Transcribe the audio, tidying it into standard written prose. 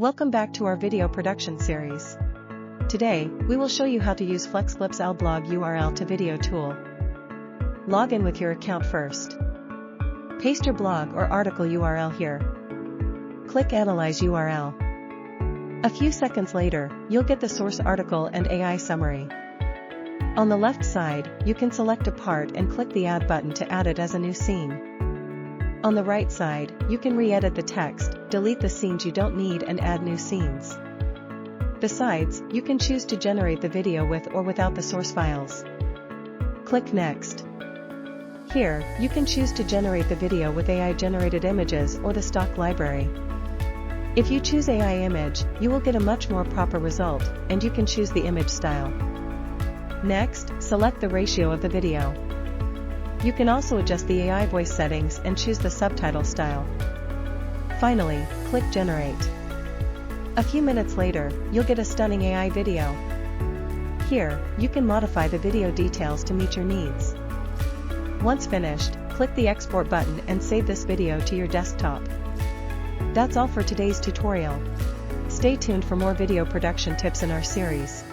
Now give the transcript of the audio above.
Welcome back to our video production series. Today, we will show you how to use FlexClip AI Blog URL to video tool. Log in with your account first. Paste your blog or article URL here. Click Analyze URL. A few seconds later, you'll get the source article and AI summary. On the left side, you can select a part and click the Add button to add it as a new scene. On the right side, you can re-edit the text, delete the scenes you don't need and add new scenes. Besides, you can choose to generate the video with or without the source files. Click Next. Here, you can choose to generate the video with AI-generated images or the stock library. If you choose AI image, you will get a much more proper result, and you can choose the image style. Next, select the ratio of the video. You can also adjust the AI voice settings and choose the subtitle style. Finally, click Generate. A few minutes later, you'll get a stunning AI video. Here, you can modify the video details to meet your needs. Once finished, click the Export button and save this video to your desktop. That's all for today's tutorial. Stay tuned for more video production tips in our series.